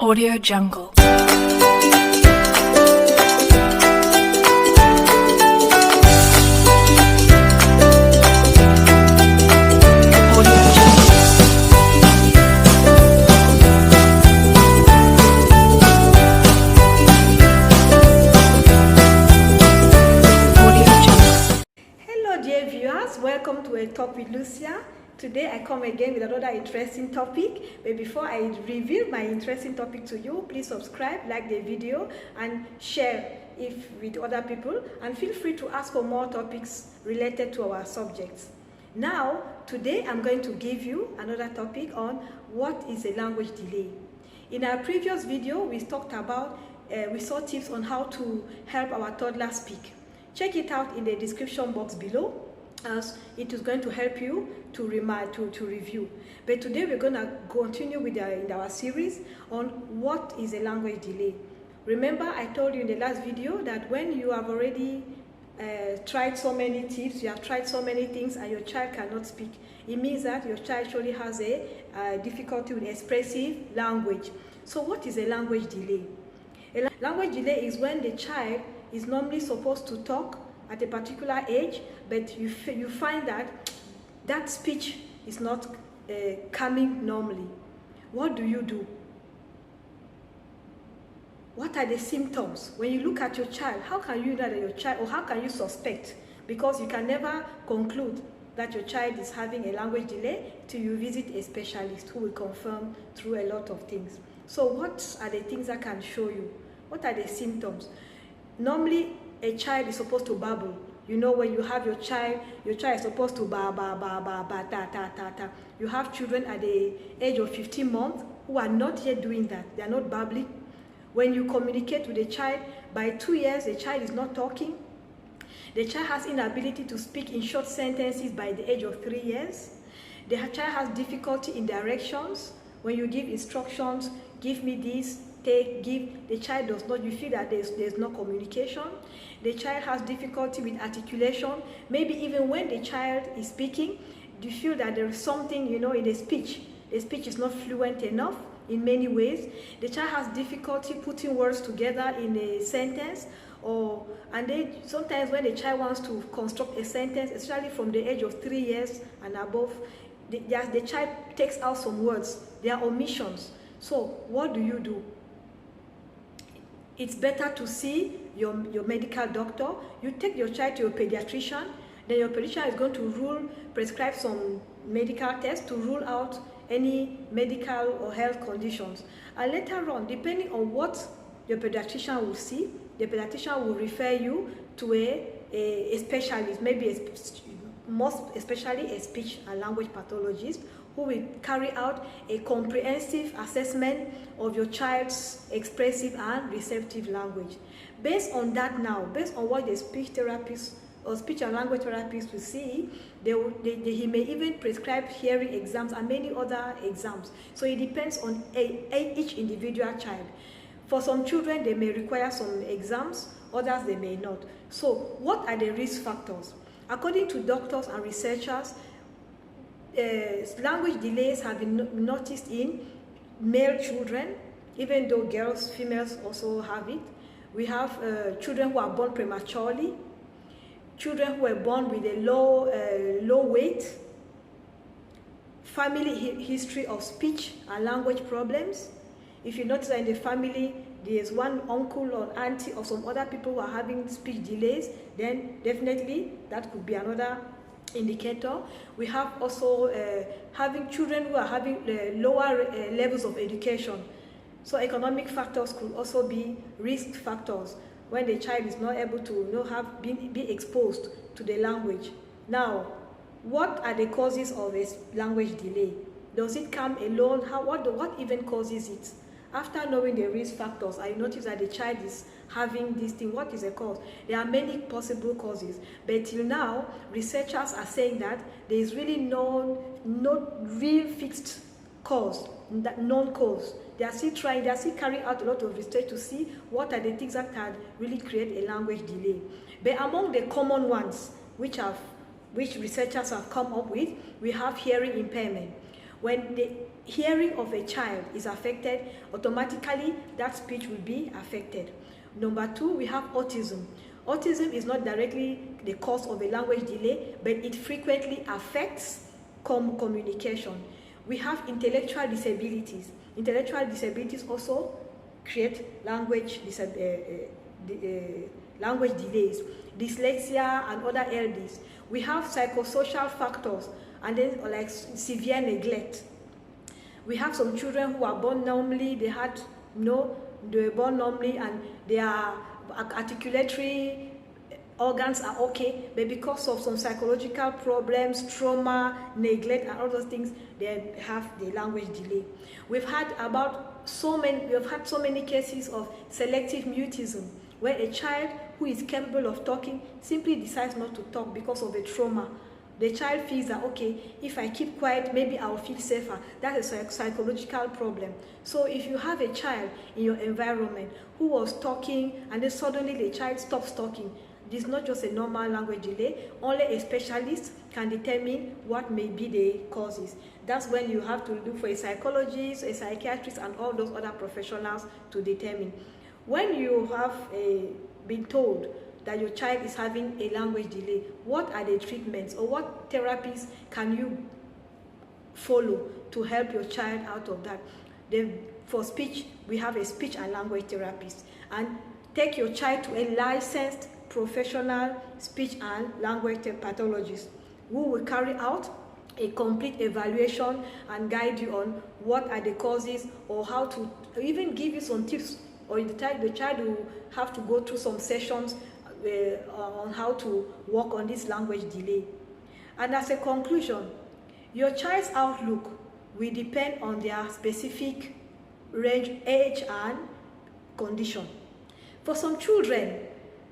Audio Jungle. Hello dear viewers, welcome to A Talk with Lucia. Today I come again with another interesting topic, but before I reveal my interesting topic to you, please subscribe, like the video and share if with other people, and feel free to ask for more topics related to our subjects. Now, today I'm going to give you another topic on what is a language delay. In our previous video, we talked about, we saw tips on how to help our toddler speak. Check it out in the description box below, as it is going to help you to review. But today we're going to continue with our series on what is a language delay. Remember, I told you in the last video that when you have already tried so many tips, you have tried so many things, and your child cannot speak, it means that your child actually has a difficulty with expressive language. So what is a language delay? A language delay is when the child is normally supposed to talk at a particular age, but you find that speech is not coming normally. What do you do? What are the symptoms? When you look at your child, how can you know that your child, or how can you suspect? Because you can never conclude that your child is having a language delay till you visit a specialist who will confirm through a lot of things. So what are the things that can show you? What are the symptoms? Normally, a child is supposed to babble. You know, when you have your child is supposed to ba ba ba ba ba ta ta ta ta. You have children at the age of 15 months who are not yet doing that. They are not babbling. When you communicate with a child, by 2 years, the child is not talking. The child has inability to speak in short sentences by the age of 3 years. The child has difficulty in directions. When you give instructions, give me this, take, give, the child does not, you feel that there's no communication. The child has difficulty with articulation. Maybe even when the child is speaking, you feel that there is something, in the speech. The speech is not fluent enough in many ways. The child has difficulty putting words together in a sentence, and then sometimes when the child wants to construct a sentence, especially from the age of 3 years and above, the child takes out some words. There are omissions. So what do? It's better to see your medical doctor. You take your child to your pediatrician, then your pediatrician is going to prescribe some medical tests to rule out any medical or health conditions. And later on, depending on what your pediatrician will see, the pediatrician will refer you to a specialist, maybe most especially a speech and language pathologist, who will carry out a comprehensive assessment of your child's expressive and receptive language. Based on that now, based on what the speech therapist or speech and language therapist will see, he may even prescribe hearing exams and many other exams. So it depends on each individual child. For some children, they may require some exams, others they may not. So what are the risk factors? According to doctors and researchers, language delays have been noticed in male children, even though females also have it. We have children who are born prematurely, children who are born with a low weight, family history of speech and language problems. If you notice that in the family there's one uncle or auntie or some other people who are having speech delays, then definitely that could be another indicator. We have also having children who are having lower levels of education. So economic factors could also be risk factors when the child is not able to be exposed to the language. Now, what are the causes of a language delay? Does it come alone? What even causes it? After knowing the risk factors, I notice that the child is having this thing. What is the cause? There are many possible causes, but till now, researchers are saying that there is really no real fixed cause, known cause. They are still carrying out a lot of research to see what are the things that can really create a language delay. But among the common ones, which researchers have come up with, we have hearing impairment. When hearing of a child is affected, automatically that speech will be affected. Number 2, we have autism. Autism is not directly the cause of a language delay, but it frequently affects communication. We have intellectual disabilities. Intellectual disabilities also create language delays, dyslexia and other LDs. We have psychosocial factors, and then like severe neglect. We have some children who are born normally, they were born normally and their articulatory organs are okay, but because of some psychological problems, trauma, neglect, and all those things, they have the language delay. We've had so many cases of selective mutism, where a child who is capable of talking simply decides not to talk because of a trauma. The child feels that, okay, if I keep quiet, maybe I'll feel safer. That's a psychological problem. So if you have a child in your environment who was talking and then suddenly the child stops talking, this is not just a normal language delay. Only a specialist can determine what may be the causes. That's when you have to look for a psychologist, a psychiatrist, and all those other professionals to determine. When you have been told that your child is having a language delay, what are the treatments or what therapies can you follow to help your child out of that? For speech, we have a speech and language therapist. And take your child to a licensed professional speech and language pathologist who will carry out a complete evaluation and guide you on what are the causes, or how to even give you some tips, or the child will have to go through some sessions on how to work on this language delay. And as a conclusion, your child's outlook will depend on their specific range, age, and condition. For some children,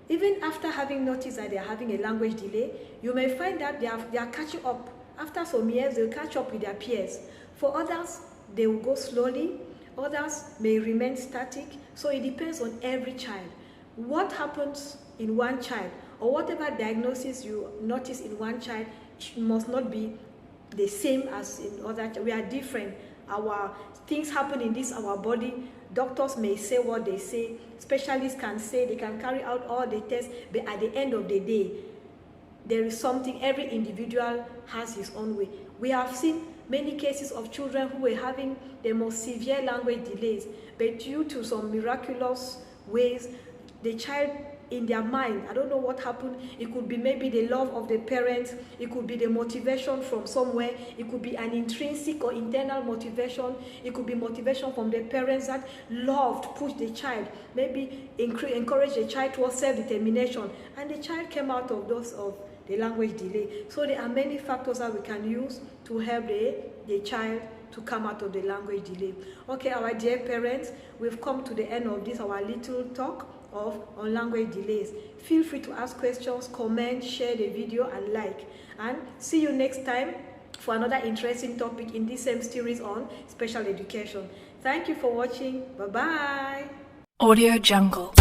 even after having noticed that they are having a language delay, you may find that they are catching up. After some years, they'll catch up with their peers. For others, they will go slowly. Others may remain static. So it depends on every child. What happens in one child, or whatever diagnosis you notice in one child, must not be the same as in other. We are different. Our things happen in our body. Doctors may say what they say. Specialists can say, they can carry out all the tests, but at the end of the day, there is something. Every individual has his own way. We have seen many cases of children who were having the most severe language delays, but due to some miraculous ways, the child, in their mind, I don't know what happened. It could be maybe the love of the parents. It could be the motivation from somewhere. It could be an intrinsic or internal motivation. It could be motivation from the parents that loved, pushed the child, maybe encouraged the child towards self-determination, and the child came out of the language delay. So there are many factors that we can use to help the child to come out of the language delay. Okay, our dear parents, we've come to the end of this, our little talk on language delays. Feel free to ask questions, comment, share the video, and like. And see you next time for another interesting topic in this same series on special education. Thank you for watching. Bye-bye. Audio Jungle.